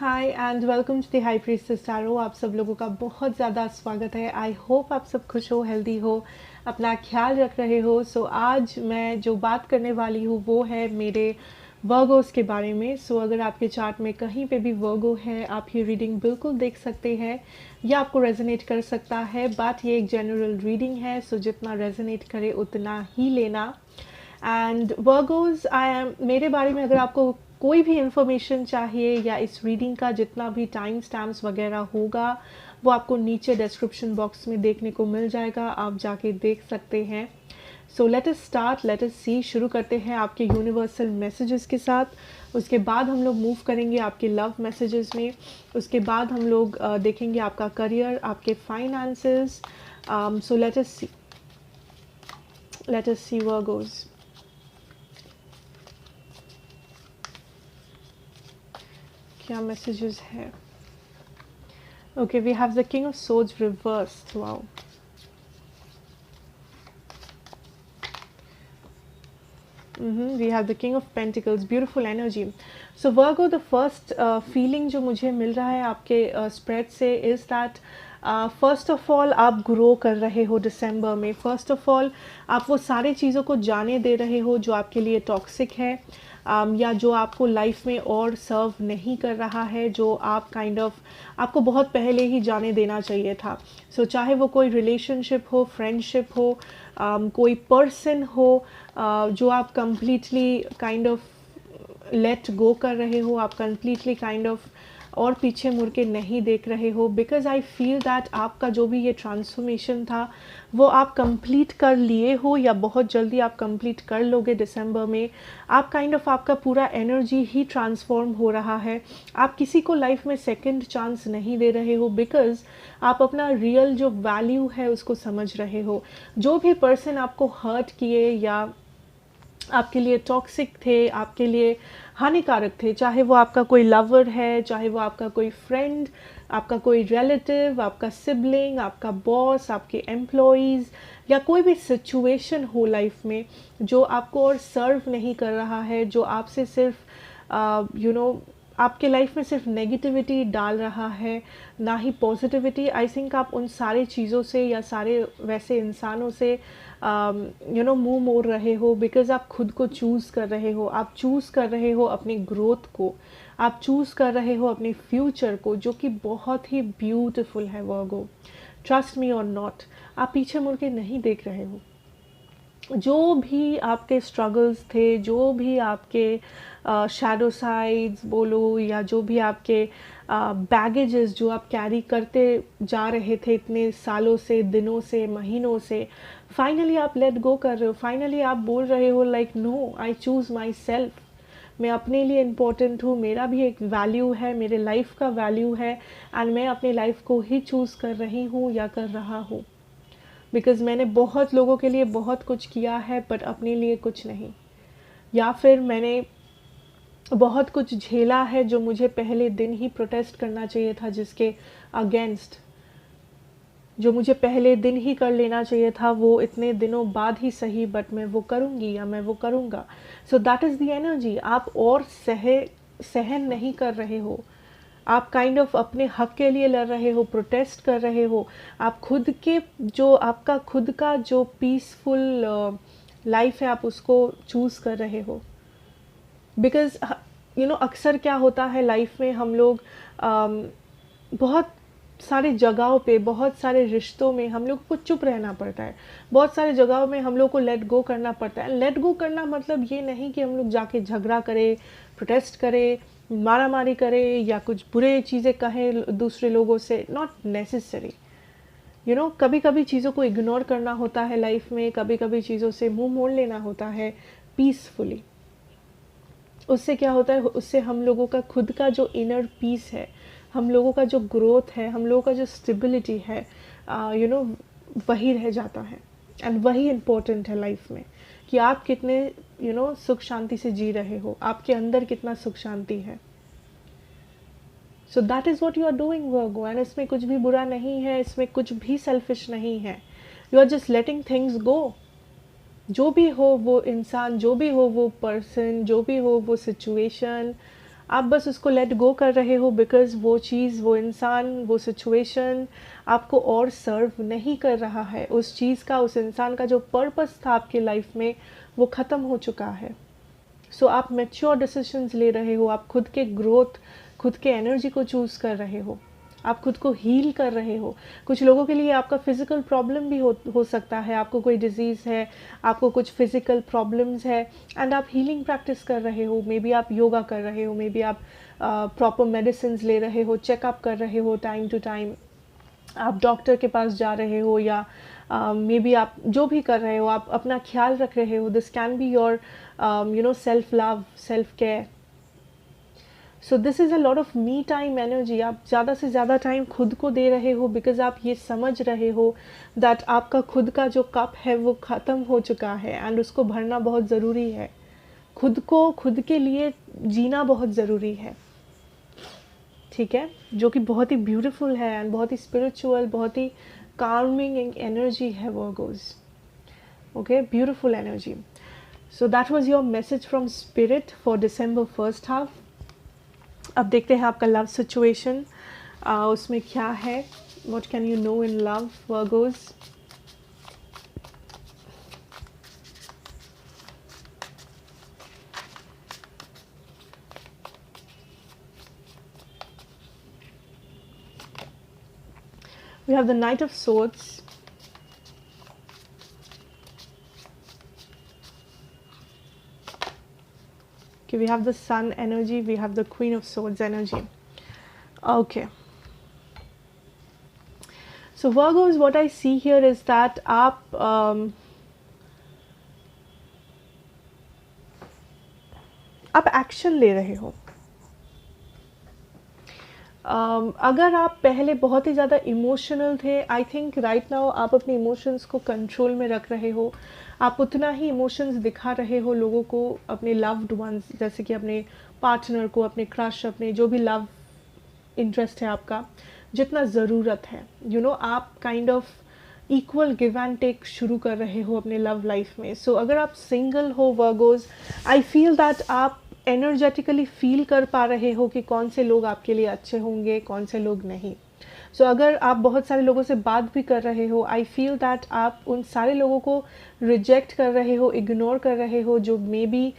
Hi and welcome to the high priestess tarot. आप सब लोगों का बहुत ज़्यादा स्वागत है। आई होप आप सब खुश हो, हेल्दी हो, अपना ख्याल रख रहे हो। आज मैं जो बात करने वाली हूँ वो है मेरे वर्गोस के बारे में। अगर आपके चार्ट में कहीं पे भी वर्गो है, आप ये रीडिंग बिल्कुल देख सकते हैं या आपको रेजोनेट कर सकता है, बट ये एक जनरल रीडिंग है। जितना रेजोनेट करे उतना ही लेना। एंड वर्गोज मेरे बारे में अगर आपको कोई भी इंफॉर्मेशन चाहिए या इस रीडिंग का जितना भी टाइम स्टैम्प्स वगैरह होगा वो आपको नीचे डिस्क्रिप्शन बॉक्स में देखने को मिल जाएगा, आप जाके देख सकते हैं। Let us start, let us see. शुरू करते हैं आपके यूनिवर्सल मैसेजेस के साथ। उसके बाद हम लोग मूव करेंगे आपके लव मैसेजेस में। उसके बाद हम लोग देखेंगे आपका करियर, आपके finances. Let us see, let us see Virgos. क्या मैसेजेस है? Okay, we have the king of swords reversed. Wow. We have the king of pentacles, beautiful energy. Virgo, the first feeling जो मुझे मिल रहा है आपके spread से is that first of all आप ग्रो कर रहे हो दिसंबर में। फर्स्ट ऑफ ऑल आप वो सारी चीज़ों को जाने दे रहे हो जो आपके लिए टॉक्सिक है, या जो आपको लाइफ में और सर्व नहीं कर रहा है, जो आप आपको बहुत पहले ही जाने देना चाहिए था। चाहे वो कोई रिलेशनशिप हो, फ्रेंडशिप हो, कोई पर्सन हो, जो आप कंप्लीटली लेट गो कर रहे हो, आप कंप्लीटली और पीछे मुड़ के नहीं देख रहे हो। बिकॉज आई फील दैट आपका जो भी ये ट्रांसफॉर्मेशन था वो आप कंप्लीट कर लिए हो या बहुत जल्दी आप कंप्लीट कर लोगे दिसंबर में। आप आपका पूरा एनर्जी ही ट्रांसफॉर्म हो रहा है। आप किसी को लाइफ में सेकंड चांस नहीं दे रहे हो, बिकॉज आप अपना रियल जो वैल्यू है उसको समझ रहे हो। जो भी पर्सन आपको हर्ट किए या आपके लिए टॉक्सिक थे, आपके लिए हानिकारक थे, चाहे वो आपका कोई लवर है, चाहे वो आपका कोई फ्रेंड, आपका कोई रिलेटिव, आपका सिबलिंग, आपका बॉस, आपके एम्प्लॉयज़, या कोई भी सिचुएशन हो लाइफ में जो आपको और सर्व नहीं कर रहा है, जो आपसे सिर्फ आपके लाइफ में सिर्फ नेगेटिविटी डाल रहा है, ना ही पॉजिटिविटी। आई थिंक आप उन सारे चीज़ों से या सारे वैसे इंसानों से मुंह मोड़ रहे हो, बिकॉज आप खुद को चूज़ कर रहे हो। आप चूज़ कर रहे हो अपनी ग्रोथ को, आप चूज़ कर रहे हो अपने फ्यूचर को, जो कि बहुत ही ब्यूटीफुल है वर्गो। ट्रस्ट मी और नॉट, आप पीछे मुड़ के नहीं देख रहे हो। जो भी आपके स्ट्रगल्स थे, जो भी आपके शैडो साइड्स बोलो, या जो भी आपके बैगेजेस जो आप कैरी करते जा रहे थे इतने सालों से, दिनों से, महीनों से, फाइनली आप लेट गो कर रहे हो। फाइनली आप बोल रहे हो like no, I choose myself. मैं अपने लिए इम्पोर्टेंट हूँ, मेरा भी एक वैल्यू है, मेरे लाइफ का वैल्यू है, एंड मैं अपने लाइफ को ही चूज़ कर रही हूँ या कर रहा हूँ। बिकॉज़ मैंने बहुत लोगों के लिए बहुत कुछ किया है, बट अपने लिए कुछ नहीं। या फिर मैंने बहुत कुछ झेला है जो मुझे पहले दिन ही प्रोटेस्ट करना चाहिए था, जिसके अगेंस्ट, जो मुझे पहले दिन ही कर लेना चाहिए था, वो इतने दिनों बाद ही सही, बट मैं वो करूँगी या मैं वो करूँगा। That is the energy. आप और सहन नहीं कर रहे हो, आप अपने हक के लिए लड़ रहे हो, प्रोटेस्ट कर रहे हो। आप खुद के जो आपका खुद का जो पीसफुल लाइफ है आप उसको चूज़ कर रहे हो। बिकॉज अक्सर क्या होता है लाइफ में, हम लोग बहुत सारे जगहों पे, बहुत सारे रिश्तों में हम लोग को चुप रहना पड़ता है। बहुत सारे जगहों में हम लोग को लेट गो करना पड़ता है। लेट गो करना मतलब ये नहीं कि हम लोग जाके झगड़ा करें, प्रोटेस्ट करें, मारा मारी करें, या कुछ बुरे चीज़ें कहें दूसरे लोगों से। Not necessary. कभी कभी चीज़ों को इग्नोर करना होता है लाइफ में, कभी कभी चीज़ों से मुंह मोड़ लेना होता है पीसफुली। उससे क्या होता है, उससे हम लोगों का खुद का जो इनर पीस है, हम लोगों का जो ग्रोथ है, हम लोगों का जो स्टेबिलिटी है, वही रह जाता है। एंड वही इम्पोर्टेंट है लाइफ में, कि आप कितने सुख शांति से जी रहे हो, आपके अंदर कितना सुख शांति है। That is what you are doing Virgo. And इसमें कुछ भी बुरा नहीं है, इसमें कुछ भी सेल्फिश नहीं है। You are just letting things go. जो भी हो वो इंसान, जो भी हो वो पर्सन, जो भी हो वो सिचुएशन, आप बस उसको लेट गो कर रहे हो बिकॉज़ वो चीज़, वो इंसान, वो सिचुएशन आपको और सर्व नहीं कर रहा है। उस चीज़ का, उस इंसान का जो पर्पस था आपके लाइफ में, वो ख़त्म हो चुका है। सो आप मैच्योर डिसीजंस ले रहे हो, आप खुद के ग्रोथ, खुद के एनर्जी को चूज़ कर रहे हो, आप खुद को हील कर रहे हो। कुछ लोगों के लिए आपका फिज़िकल प्रॉब्लम भी हो सकता है, आपको कोई डिज़ीज़ है, आपको कुछ फिज़िकल प्रॉब्लम्स है एंड आप हीलिंग प्रैक्टिस कर रहे हो। मे बी आप योगा कर रहे हो, मे बी आप प्रॉपर मेडिसिन्स ले रहे हो, चेकअप कर रहे हो टाइम टू टाइम, आप डॉक्टर के पास जा रहे हो, या मे बी आप जो भी कर रहे हो, आप अपना ख्याल रख रहे हो। This can be your self love, self care. So this is a lot of me time energy. आप ज़्यादा से ज़्यादा टाइम खुद को दे रहे हो बिकॉज आप ये समझ रहे हो दैट आपका खुद का जो कप है वो ख़त्म हो चुका है एंड उसको भरना बहुत ज़रूरी है। खुद को, खुद के लिए जीना बहुत ज़रूरी है, ठीक है, जो कि बहुत ही ब्यूटीफुल है एंड बहुत ही स्पिरिचुअल, बहुत ही calming एनर्जी है Virgo's. Okay, beautiful energy. So that was your message from spirit for December first half. अब देखते हैं आपका लव सिचुएशन, उसमें क्या है। What can you know in love Virgo's. We have the Knight of Swords. Okay, we have the Sun energy, we have the Queen of Swords energy. Okay. So Virgos, what I see here is that आप action ले रहे हो। अगर आप पहले बहुत ही ज़्यादा emotional थे, आई थिंक राइट नाउ आप अपने इमोशंस को कंट्रोल में रख रहे हो। आप उतना ही इमोशंस दिखा रहे हो लोगों को, अपने लव्ड वंस, जैसे कि अपने पार्टनर को, अपने क्रश, अपने जो भी लव इंटरेस्ट है आपका, जितना ज़रूरत है। यू नो, आप kind of equal give and take शुरू कर रहे हो अपने लव लाइफ में। सो अगर आप सिंगल हो वर्गोज, आई फील दैट आप एनर्जेटिकली फील कर पा रहे हो कि कौन से लोग आपके लिए अच्छे होंगे, कौन से लोग नहीं। सो अगर आप बहुत सारे लोगों से बात भी कर रहे हो, आई फील दैट आप उन सारे लोगों को रिजेक्ट कर रहे हो, इग्नोर कर रहे हो, जो मे बी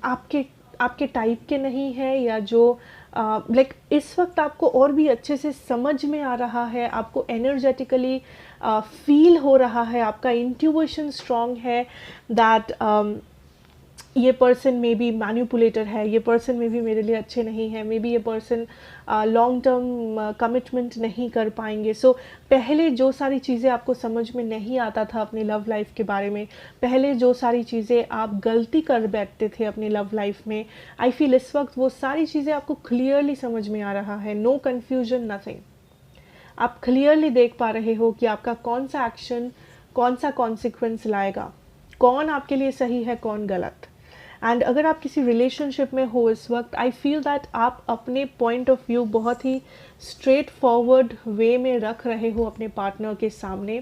आपके टाइप के नहीं है, या जो लाइक इस वक्त आपको और भी अच्छे से समझ में आ रहा है, आपको एनर्जेटिकली फील हो रहा है, आपका इंट्यूशन स्ट्रॉन्ग है दैट ये पर्सन मे बी मैनिपुलेटर है, ये पर्सन मे बी मेरे लिए अच्छे नहीं है, मे बी ये पर्सन लॉन्ग टर्म कमिटमेंट नहीं कर पाएंगे। सो पहले जो सारी चीज़ें आपको समझ में नहीं आता था अपनी लव लाइफ के बारे में, पहले जो सारी चीज़ें आप गलती कर बैठते थे अपनी लव लाइफ में, आई फील इस वक्त वो सारी चीज़ें आपको क्लियरली समझ में आ रहा है। No confusion, nothing. आप क्लियरली देख पा रहे हो कि आपका कौन सा एक्शन कौन सा कॉन्सिक्वेंस लाएगा, कौन आपके लिए सही है, कौन गलत। एंड अगर आप किसी रिलेशनशिप में हो इस वक्त, आई फील दैट आप अपने पॉइंट ऑफ व्यू बहुत ही स्ट्रेट फॉरवर्ड वे में रख रहे हो अपने पार्टनर के सामने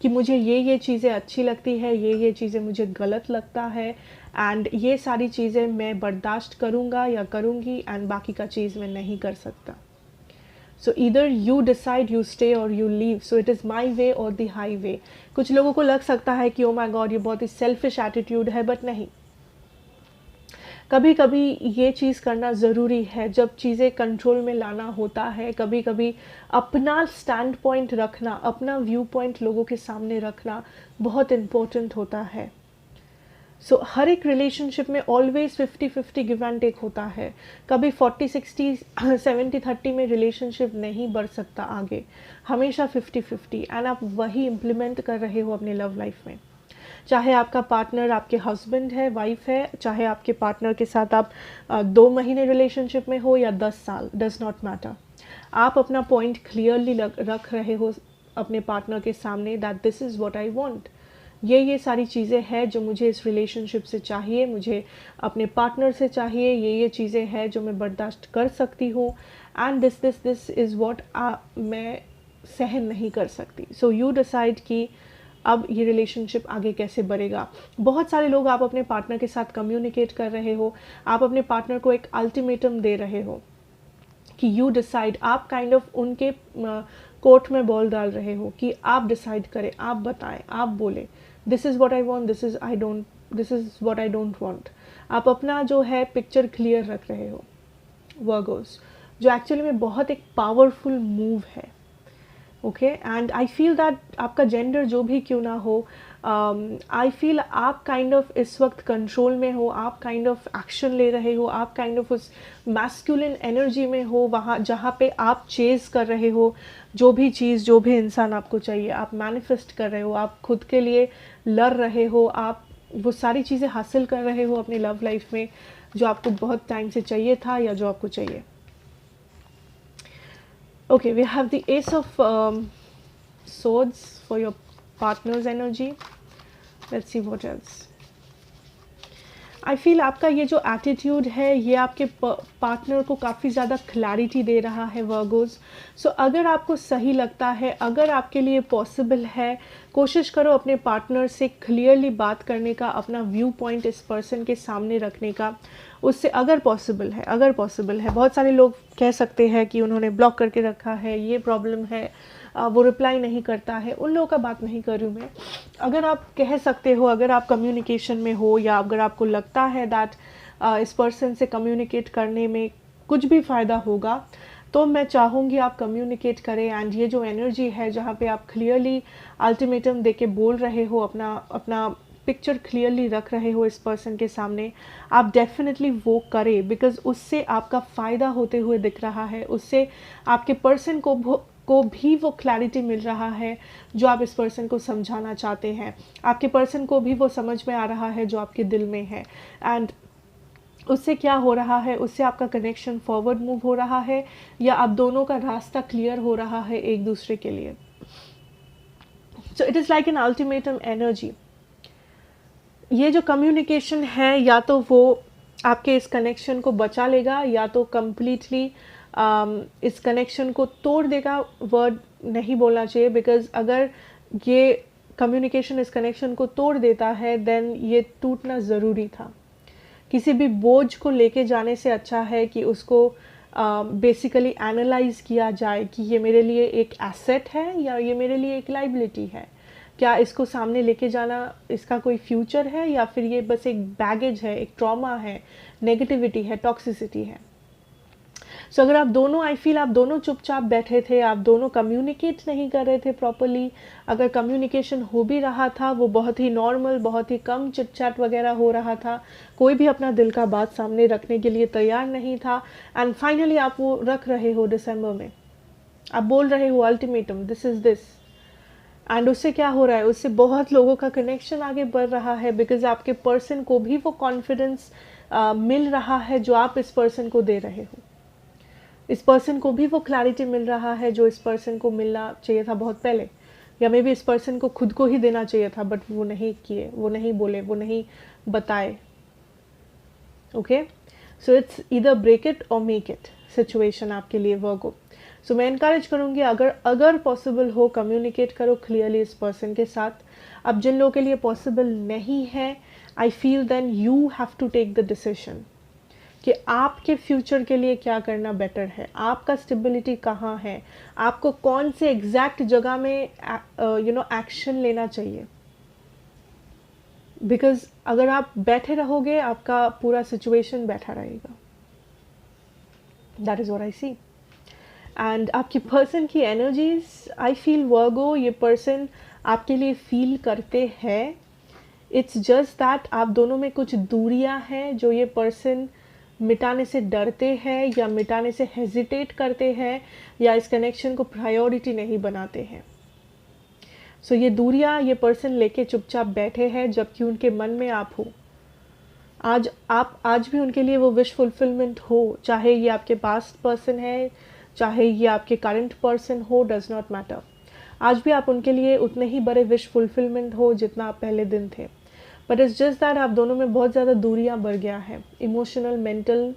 कि मुझे ये चीज़ें अच्छी लगती है, ये चीज़ें मुझे गलत लगता है, एंड ये सारी चीज़ें मैं बर्दाश्त करूँगा या करूँगी, एंड बाकी का चीज़ मैं नहीं कर सकता। So either you decide, you stay or you leave. So it is my way or the high वे। कुछ लोगों को लग सकता है कि ओ माई गॉड ये बहुत ही सेल्फिश एटीट्यूड है, बट नहीं, कभी कभी ये चीज़ करना ज़रूरी है। जब चीज़ें कंट्रोल में लाना होता है, कभी कभी अपना स्टैंड पॉइंट रखना, अपना व्यू पॉइंट लोगों के सामने रखना बहुत इम्पोर्टेंट होता है। सो हर एक रिलेशनशिप में ऑलवेज 50-50 गिव एंड टेक होता है। कभी 40-60 70-30 में रिलेशनशिप नहीं बढ़ सकता आगे, हमेशा 50-50। एंड आप वही इम्प्लीमेंट कर रहे हो अपने लव लाइफ में। चाहे आपका पार्टनर आपके हस्बैंड है, वाइफ है, चाहे आपके पार्टनर के साथ आप 2 महीने रिलेशनशिप में हो या 10 साल, डज नॉट मैटर। आप अपना पॉइंट क्लियरली रख रहे हो अपने पार्टनर के सामने that this is what I want. ये सारी चीज़ें हैं जो मुझे इस रिलेशनशिप से चाहिए, मुझे अपने पार्टनर से चाहिए, ये चीज़ें हैं जो मैं बर्दाश्त कर सकती हूँ, एंड दिस इज़ व्हाट मैं सहन नहीं कर सकती। सो यू डिसाइड कि अब ये रिलेशनशिप आगे कैसे बढ़ेगा। बहुत सारे लोग, आप अपने पार्टनर के साथ कम्युनिकेट कर रहे हो, आप अपने पार्टनर को एक अल्टीमेटम दे रहे हो कि यू डिसाइड, आप काइंड ऑफ उनके कोर्ट में बॉल डाल रहे हो कि आप डिसाइड करें, आप बताएं, आप बोलें, this is what I want, this is what I don't want. आप अपना जो है पिक्चर क्लियर रख रहे हो वर्गोस, जो एक्चुअली में बहुत एक पावरफुल मूव है। Okay, and I feel that आपका जेंडर जो भी क्यों ना हो, आई फील आप काइंड ऑफ इस वक्त कंट्रोल में हो, आप काइंड ऑफ एक्शन ले रहे हो, आप काइंड ऑफ उस मैस्कुलिन एनर्जी में हो, वहाँ जहाँ पे आप चेज़ कर रहे हो जो भी चीज़, जो भी इंसान आपको चाहिए, आप मैनिफेस्ट कर रहे हो, आप खुद के लिए लड़ रहे हो, आप वो सारी चीज़ें हासिल कर रहे हो अपनी लव लाइफ में जो आपको बहुत टाइम से चाहिए था या जो आपको चाहिए। Okay, we have the Ace of Swords for your partner's energy. Let's see what else. I feel आपका ये जो एटीट्यूड है ये आपके पार्टनर को काफ़ी ज़्यादा क्लैरिटी दे रहा है वर्गोस। सो अगर आपको सही लगता है, अगर आपके लिए पॉसिबल है, कोशिश करो अपने पार्टनर से क्लियरली बात करने का, अपना व्यू पॉइंट इस पर्सन के सामने रखने का, उससे अगर पॉसिबल है। बहुत सारे लोग कह सकते हैं कि उन्होंने ब्लॉक करके रखा है, ये प्रॉब्लम है, वो रिप्लाई नहीं करता है, उन लोगों का बात नहीं कर रही हूँ मैं। अगर आप कह सकते हो, अगर आप कम्युनिकेशन में हो या अगर आपको लगता है दैट इस पर्सन से कम्युनिकेट करने में कुछ भी फ़ायदा होगा, तो मैं चाहूँगी आप कम्युनिकेट करें। एंड ये जो एनर्जी है जहाँ पे आप क्लियरली अल्टीमेटम दे के बोल रहे हो, अपना पिक्चर क्लियरली रख रहे हो इस पर्सन के सामने, आप डेफिनेटली वो करें, बिकॉज उससे आपका फ़ायदा होते हुए दिख रहा है, उससे आपके पर्सन को भी वो क्लैरिटी मिल रहा है जो आप इस पर्सन को समझाना चाहते हैं, आपके पर्सन को भी वो समझ में आ रहा है जो आपके दिल में है। एंड उससे क्या हो रहा है, उससे आपका कनेक्शन फॉरवर्ड मूव हो रहा है या आप दोनों का रास्ता क्लियर हो रहा है एक दूसरे के लिए। सो it is like an ultimatum energy. ये जो कम्युनिकेशन है, या तो वो आपके इस कनेक्शन को बचा लेगा या तो कम्प्लीटली इस कनेक्शन को तोड़ देगा। वर्ड नहीं बोलना चाहिए, बिकॉज अगर ये कम्युनिकेशन इस कनेक्शन को तोड़ देता है देन ये टूटना ज़रूरी था। किसी भी बोझ को लेके जाने से अच्छा है कि उसको बेसिकली एनालाइज किया जाए कि ये मेरे लिए एक एसेट है या ये मेरे लिए एक लाइबिलिटी है। क्या इसको सामने लेके जाना, इसका कोई फ्यूचर है या फिर ये बस एक बैगेज है, एक ट्रॉमा है, नेगेटिविटी है, टॉक्सिसिटी है। सो अगर आप दोनों, आई फील आप दोनों चुपचाप बैठे थे, आप दोनों कम्युनिकेट नहीं कर रहे थे प्रॉपरली, अगर कम्युनिकेशन हो भी रहा था वो बहुत ही नॉर्मल, बहुत ही कम चिट चैट वगैरह हो रहा था, कोई भी अपना दिल का बात सामने रखने के लिए तैयार नहीं था। एंड फाइनली आप वो रख रहे हो दिसंबर में, आप बोल रहे हो ultimatum, this is this. And उससे क्या हो रहा है, उससे बहुत लोगों का कनेक्शन आगे बढ़ रहा है, बिकॉज आपके पर्सन को भी वो कॉन्फिडेंस मिल रहा है जो आप इस पर्सन को दे रहे हो। इस पर्सन को भी वो क्लैरिटी मिल रहा है जो इस पर्सन को मिलना चाहिए था बहुत पहले, या मे बी इस पर्सन को खुद को ही देना चाहिए था, बट वो नहीं किए, वो नहीं बोले, वो नहीं बताए। Okay, so it's either break it or make it situation आपके लिए वर्गो। सो मैं इनकरेज करूँगी, अगर पॉसिबल हो कम्युनिकेट करो क्लियरली इस पर्सन के साथ। अब जिन लोगों के लिए पॉसिबल नहीं है, I feel then you have to take the decision कि आपके फ्यूचर के लिए क्या करना बेटर है, आपका स्टेबिलिटी कहाँ है, आपको कौन से एग्जैक्ट जगह में एक्शन लेना चाहिए। बिकॉज अगर आप बैठे रहोगे आपका पूरा सिचुएशन बैठा रहेगा। That is what I see. And आपकी पर्सन की एनर्जीज, आई फील वर्गो, ये पर्सन आपके लिए फील करते हैं। इट्स जस्ट दैट आप दोनों में कुछ दूरियां हैं जो ये पर्सन मिटाने से डरते हैं या मिटाने से हेजिटेट करते हैं या इस कनेक्शन को प्रायोरिटी नहीं बनाते हैं। सो ये दूरियां ये पर्सन लेके चुपचाप बैठे हैं, जबकि उनके मन में आप हो। आज भी उनके लिए वो विश फुलफिलमेंट हो, चाहे ये आपके पास्ट पर्सन है, चाहे ये आपके करंट पर्सन हो, डज नॉट मैटर। आज भी आप उनके लिए उतने ही बड़े विश फुलफिलमेंट हो जितना आप पहले दिन थे। बट इट्स जस्ट दैट आप दोनों में बहुत ज़्यादा दूरियां बढ़ गया है, इमोशनल, मेंटल,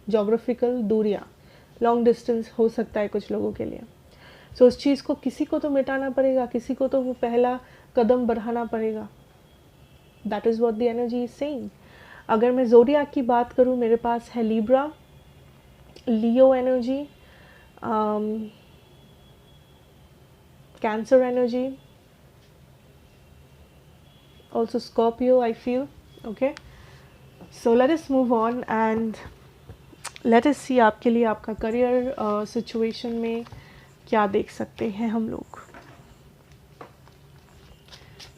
जोग्राफिकल दूरियां, लॉन्ग डिस्टेंस हो सकता है कुछ लोगों के लिए। सो उस चीज़ को किसी को तो मिटाना पड़ेगा, किसी को तो वो पहला कदम बढ़ाना पड़ेगा. That is what the energy is saying. अगर मैं ज़ोडिएक की बात करूँ, मेरे पास है Libra, Leo energy, cancer energy, also Scorpio, I feel. Okay, so let us move on and let us see आपके लिए आपका करियर सिचुएशन में क्या देख सकते हैं हम लोग.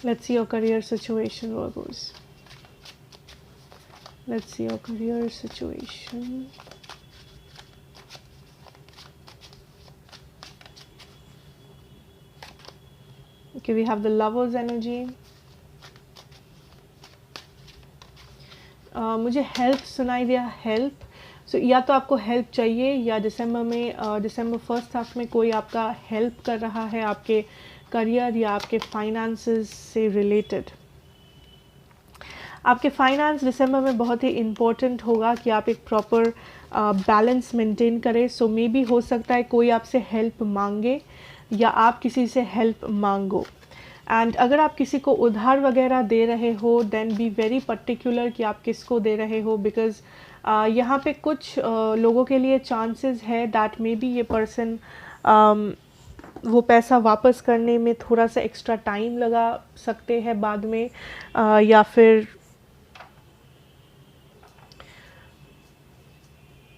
Let's see your career situation, Virgos. Let's see your career situation. Okay, we have the Lovers energy. मुझे हेल्प सुनाई दिया, हेल्प. सो या तो आपको हेल्प चाहिए या दिसंबर में दिसंबर फर्स्ट हाफ में कोई आपका हेल्प कर रहा है आपके करियर या आपके फाइनेंसेस से रिलेटेड. आपके फाइनेंस दिसंबर में बहुत ही इम्पोर्टेंट होगा कि आप एक प्रॉपर बैलेंस मेंटेन करें. सो मे बी हो सकता है कोई आपसे हेल्प मांगे या आप किसी से हेल्प मांगो. एंड अगर आप किसी को उधार वगैरह दे रहे हो, देन बी वेरी पर्टिकुलर कि आप किसको दे रहे हो, बिकॉज यहाँ पे कुछ लोगों के लिए चांसेस है दैट मे बी ये पर्सन वो पैसा वापस करने में थोड़ा सा एक्स्ट्रा टाइम लगा सकते हैं बाद में, या फिर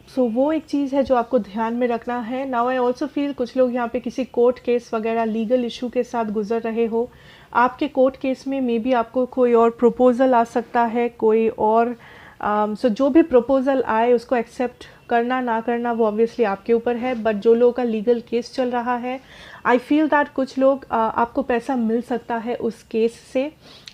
सो वो एक चीज़ है जो आपको ध्यान में रखना है. नाउ आई ऑल्सो फील कुछ लोग यहाँ पे किसी कोर्ट केस वगैरह लीगल इशू के साथ गुजर रहे हो. आपके कोर्ट केस में मे बी आपको कोई और प्रपोज़ल आ सकता है, कोई और सो जो भी प्रपोज़ल आए उसको एक्सेप्ट करना ना करना वो ऑब्वियसली आपके ऊपर है. बट जो लोगों का लीगल केस चल रहा है, आई फील दैट कुछ लोग आपको पैसा मिल सकता है उस केस से.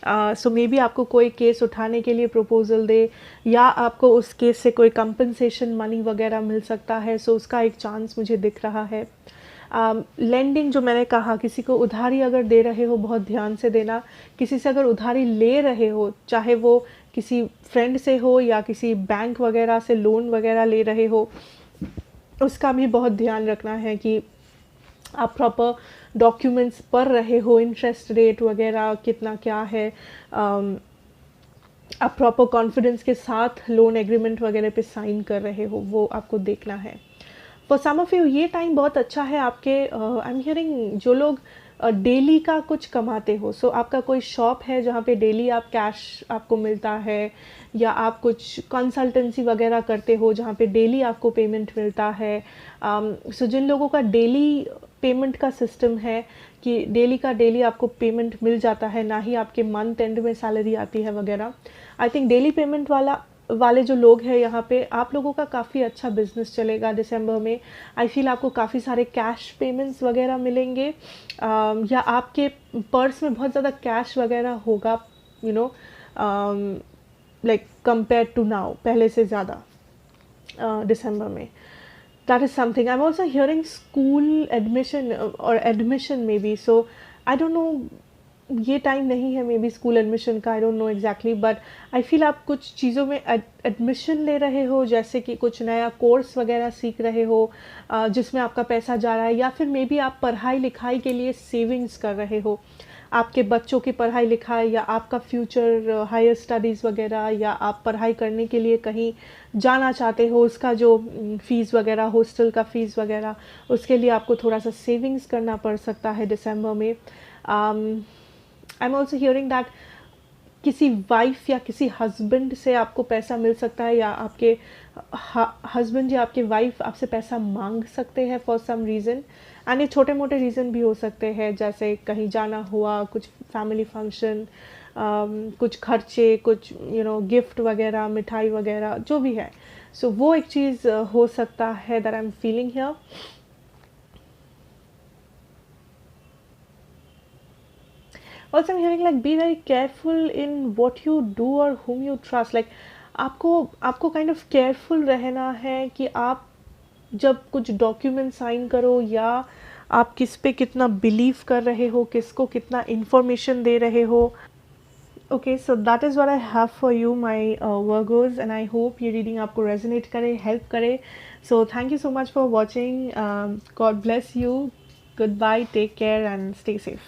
सो मे बी आपको कोई केस उठाने के लिए प्रपोज़ल दे या आपको उस केस से कोई कंपनसेशन मनी वगैरह मिल सकता है. सो उसका एक चांस मुझे दिख रहा है. लेंडिंग जो मैंने कहा, किसी को उधारी अगर दे रहे हो बहुत ध्यान से देना. किसी से अगर उधारी ले रहे हो, चाहे वो किसी फ्रेंड से हो या किसी बैंक वगैरह से लोन वगैरह ले रहे हो, उसका भी बहुत ध्यान रखना है कि आप प्रॉपर डॉक्यूमेंट्स पढ़ रहे हो, इंटरेस्ट रेट वगैरह कितना क्या है, आप प्रॉपर कॉन्फिडेंस के साथ लोन एग्रीमेंट वगैरह पे साइन कर रहे हो, वो आपको देखना है. फॉर सम ऑफ यू ये टाइम बहुत अच्छा है आपके. आई एम हियरिंग जो लोग डेली का कुछ कमाते हो, सो आपका कोई शॉप है जहाँ पे डेली आप कैश आपको मिलता है, या आप कुछ कंसल्टेंसी वगैरह करते हो जहाँ पे डेली आपको पेमेंट मिलता है. सो जिन लोगों का डेली पेमेंट का सिस्टम है कि डेली का डेली आपको पेमेंट मिल जाता है, ना ही आपके मंथ एंड में सैलरी आती है वगैरह, आई थिंक डेली पेमेंट वाले जो लोग हैं यहाँ पे, आप लोगों का काफ़ी अच्छा बिजनेस चलेगा दिसंबर में. आई फील आपको काफ़ी सारे कैश पेमेंट्स वगैरह मिलेंगे, या आपके पर्स में बहुत ज़्यादा कैश वगैरह होगा, you know, like compare to now, पहले से ज़्यादा दिसंबर में. That is something. I am also hearing school admission or admission maybe. So I don't know, ये टाइम नहीं है मे बी स्कूल एडमिशन का, I don't know exactly, but I feel आप कुछ चीज़ों में एडमिशन ले रहे हो, जैसे कि कुछ नया कोर्स वगैरह सीख रहे हो जिसमें आपका पैसा जा रहा है, या फिर मे बी आप पढ़ाई लिखाई के लिए सेविंग्स कर रहे हो, आपके बच्चों की पढ़ाई लिखाई या आपका फ्यूचर हायर स्टडीज़ वगैरह, या आप पढ़ाई करने के लिए कहीं जाना चाहते हो, उसका जो फ़ीस वगैरह, हॉस्टल का फ़ीस वगैरह, उसके लिए आपको थोड़ा सा सेविंग्स करना पड़ सकता है दिसंबर में. आई एम ऑल्सो हियरिंग दैट किसी वाइफ या किसी हस्बैंड से आपको पैसा मिल सकता है, या आपके हस्बैंड या आपके वाइफ आपसे पैसा मांग सकते हैं फॉर सम रीज़न. एंड ये छोटे मोटे रीज़न भी हो सकते हैं, जैसे कहीं जाना हुआ, कुछ फैमिली फंक्शन, कुछ खर्चे, कुछ गिफ्ट वगैरह, मिठाई वगैरह, जो भी है. सो वो एक चीज़ हो सकता है that I am feeling here. Also I'm hearing like be very careful in what you do or whom you trust. Like आपको kind of careful रहना है कि आप जब कुछ डॉक्यूमेंट साइन करो, या आप किस पे कितना बिलीव कर रहे हो, किसको कितना इंफॉर्मेशन दे रहे हो. Okay, so that is what I have for you my Virgos, and I hope ये रीडिंग आपको रेजोनेट करे, हेल्प करे. So thank you so much for watching. God bless you. Goodbye, take care and stay safe.